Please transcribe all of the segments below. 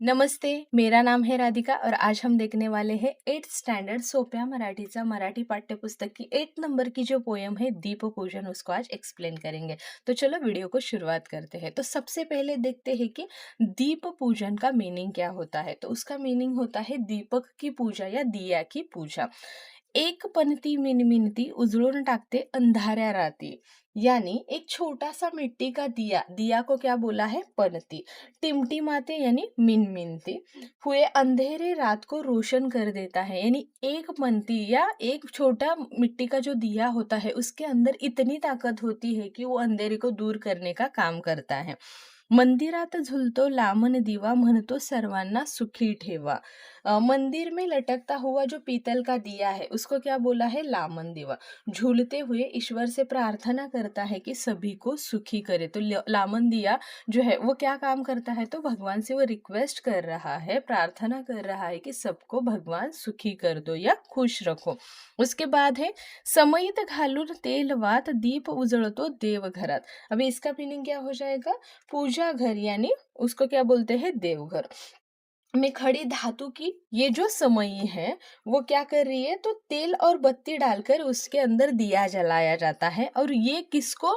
नमस्ते, मेरा नाम है राधिका और आज हम देखने वाले हैं 8th स्टैंडर्ड सोप्या मराठीचा मराठी पाठ्यपुस्तक की 8 नंबर की जो पोयम है दीपपूजन उसको आज एक्सप्लेन करेंगे। तो चलो वीडियो को शुरुआत करते हैं। तो सबसे पहले देखते हैं कि दीप पूजन का मीनिंग क्या होता है। तो उसका मीनिंग होता है दीपक की पूजा या दिया की पूजा। एक पंक्ति मिनमिनती उजळून टाकते अंधाऱ्या राती। यानी एक छोटा सा मिट्टी का दिया, दिया को क्या बोला है पनती, टिमटिमाते यानी मिनमिनती हुए अंधेरे रात को रोशन कर देता है। यानी एक पंक्ति या एक छोटा मिट्टी का जो दिया होता है उसके अंदर इतनी ताकत होती है कि वो अंधेरे को दूर करने का काम करता है। मंदिरात झुलतो लामन दिवा म्हणतो सर्वांना सुखी ठेवा। मंदिर में लटकता हुआ जो पीतल का दिया है उसको क्या बोला है लामन दिवा। झूलते हुए ईश्वर से प्रार्थना करता है कि सभी को सुखी करे। तो लामन दिया जो है वो क्या काम करता है, तो भगवान से वो रिक्वेस्ट कर रहा है, प्रार्थना कर रहा है कि सबको भगवान सुखी कर दो या खुश रखो। उसके बाद है समयित घालून तेल वात दीप उजळतो देवघरात। अभी इसका मीनिंग क्या हो जाएगा, पूजा घर यानी उसको क्या बोलते हैं देवघर में खड़ी धातु की ये जो समई है वो क्या कर रही है, तो तेल और बत्ती डालकर उसके अंदर दिया जलाया जाता है। और ये किसको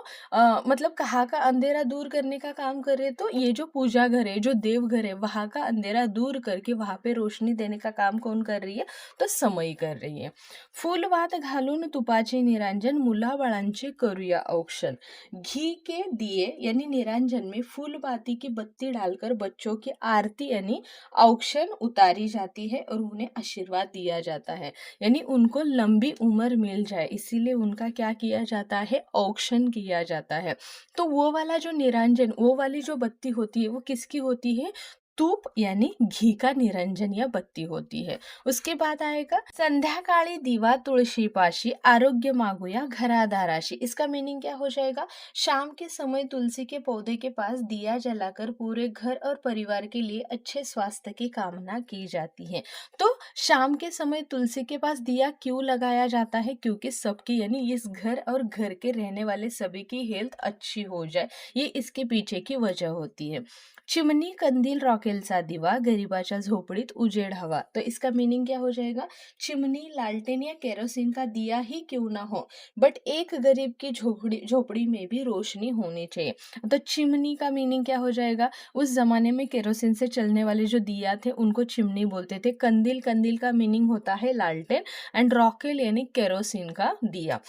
मतलब कहाँ का अंधेरा दूर करने का काम कर रहे हैं, तो ये जो पूजा घर है, जो देवघर है, वहां का अंधेरा दूर करके वहां पे रोशनी देने का काम कौन कर रही है, तो समई कर रही है। फूलवात घालून तुपाचे निरांजन मुलाबाळांचे करूया औक्षण। घी के दिए यानी निरांजन में फूल बाती की बत्ती डालकर बच्चों की आरती यानी औक्षण उतारी जाती है और उन्हें आशीर्वाद दिया जाता है। यानी उनको लंबी उम्र मिल जाए इसीलिए उनका क्या किया जाता है, औक्षण किया जाता है। तो वो वाला जो निरंजन, वो वाली जो बत्ती होती है वो किसकी होती है, तूप यानी घी का निरंजन या बत्ती होती है। उसके बाद आएगा संध्याकाळी दिवा तुळशी पाशी आरोग्य मागूया घरादाराशी। इसका मीनिंग क्या हो जाएगा, शाम के समय तुलसी के पौधे के पास दिया जलाकर पूरे घर और परिवार के लिए अच्छे स्वास्थ्य की कामना की जाती है। तो शाम के समय तुलसी के पास दिया क्यों लगाया जाता है, क्योंकि सबकी यानी इस घर और घर के रहने वाले सभी की हेल्थ अच्छी हो जाए, ये इसके पीछे की वजह होती है। चिमनी कंदील रॉकेलचा दिवा गरीबाच्या झोपड़ीत उजेड हवा। तो इसका मीनिंग क्या हो जाएगा, चिमनी लालटेन या केरोसिन का दिया ही क्यों ना हो बट एक गरीब की झोपड़ी झोपड़ी में भी रोशनी होनी चाहिए। तो चिमनी का मीनिंग क्या हो जाएगा, उस जमाने में केरोसिन से चलने वाले जो दिया थे उनको चिमनी बोलते थे। कंदील, कंदील का मीनिंग होता है लालटेन एंड रॉकेल यानी केरोसिन का दिया।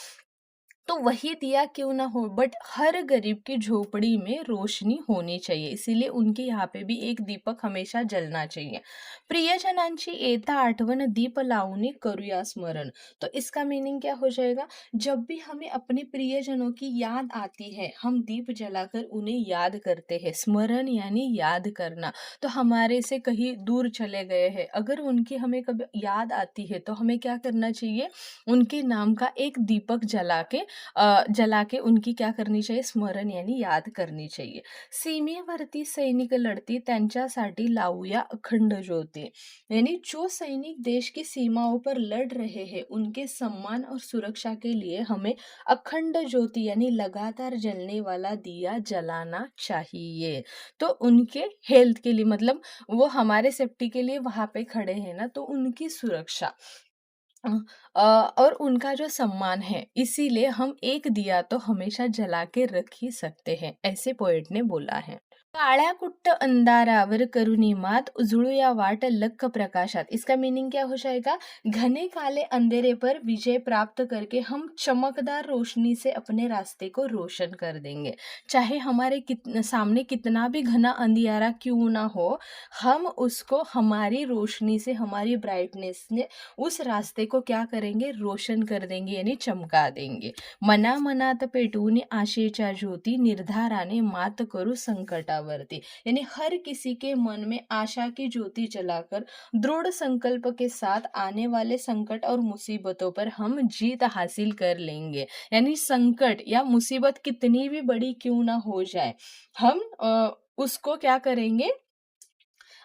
तो वही दिया क्यों ना हो बट हर गरीब की झोपड़ी में रोशनी होनी चाहिए, इसीलिए उनके यहाँ पे भी एक दीपक हमेशा जलना चाहिए। प्रियजनांची येता आठवण दीप लावणी करूया स्मरण। तो इसका मीनिंग क्या हो जाएगा, जब भी हमें अपने प्रियजनों की याद आती है हम दीप जलाकर उन्हें याद करते हैं। स्मरण यानी याद करना। तो हमारे से कहीं दूर चले गए हैं, अगर उनकी हमें कभी याद आती है तो हमें क्या करना चाहिए, उनके नाम का एक दीपक जला के उनकी क्या करनी चाहिए, स्मरण यानी याद करनी चाहिए। सीमेवरती सैनिक लढती त्यांच्यासाठी लावूया अखंड ज्योती। यानी जो सैनिक देश की सीमाओं पर लड़ रहे हैं उनके सम्मान और सुरक्षा के लिए हमें अखंड ज्योति यानी लगातार जलने वाला दिया जलाना चाहिए। तो उनके हेल्थ के लिए, मतलब वो हमारे सेफ्टी के लिए वहां पे खड़े हैं ना, तो उनकी सुरक्षा और उनका जो सम्मान है इसीलिए हम एक दिया तो हमेशा जला के रख ही सकते हैं, ऐसे पोएट ने बोला है। काळ्या कुट्ट अंधारावर करुणी मात उजळूया वाट लख प्रकाशात। इसका मीनिंग क्या हो जाएगा, घने काले अंधेरे पर विजय प्राप्त करके हम चमकदार रोशनी से अपने रास्ते को रोशन कर देंगे। चाहे हमारे सामने कितना भी घना अंधियारा क्यों ना हो, हम उसको हमारी रोशनी से, हमारी ब्राइटनेस ने उस रास्ते को क्या करेंगे, रोशन कर देंगे यानी चमका देंगे। मना मनात पेटून आशेच्या ज्योती निर्धाराने मात करू संकटावरती। यानी हर किसी के मन में आशा की ज्योति जलाकर दृढ़ संकल्प के साथ आने वाले संकट और मुसीबतों पर हम जीत हासिल कर लेंगे। यानी संकट या मुसीबत कितनी भी बड़ी क्यों ना हो जाए, हम उसको क्या करेंगे,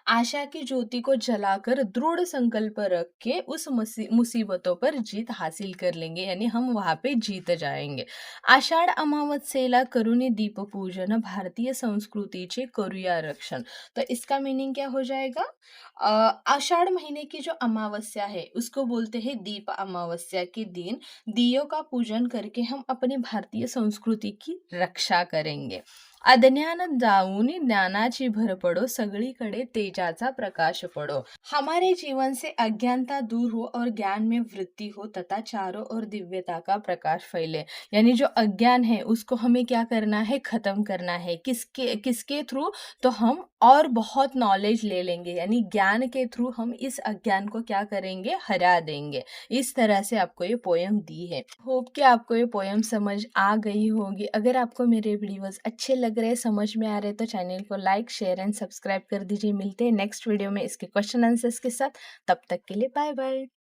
आशा की ज्योति को जलाकर दृढ़ संकल्प रख के उस मुसीबतों पर जीत हासिल कर लेंगे, यानी हम वहां पे जीत जाएंगे. आषाढ अमावस्येला करूने दीपपूजन, भारतीय संस्कृतीचे करूया रक्षण. तो इसका मीनिंग क्या हो जाएगा? आषाढ़ महीने की जो अमावस्या है उसको बोलते हैं दीप अमावस्या के दिन दियों का पूजन करके हम अपनी भारतीय संस्कृति की रक्षा करेंगे. अज्ञान जाऊन ज्ञानाची भर पडो, सगळीकडे तेजाचा प्रकाश पडो. हमारे जीवन से अज्ञानता दूर हो और ज्ञान में वृद्धि हो तथा चारों ओर दिव्यता का प्रकाश फैले. यानी जो अज्ञान है उसको हमें क्या करना है? खत्म करना है. किसके किसके थ्रू? तो हम और बहुत नॉलेज ले लेंगे, यानी ज्ञान के थ्रू हम इस अज्ञान को क्या करेंगे? हरा देंगे. इस तरह से आपको ये पोयम दी है. होप कि आपको ये पोयम समझ आ गई होगी. अगर आपको मेरे वीडियोस अच्छे लग रहे, समझ में आ रहे, तो चैनल को लाइक, शेयर एंड सब्सक्राइब कर दीजिए. मिलते हैं नेक्स्ट वीडियो में इसके क्वेश्चन आंसर्स के साथ. तब तक के लिए बाय बाय.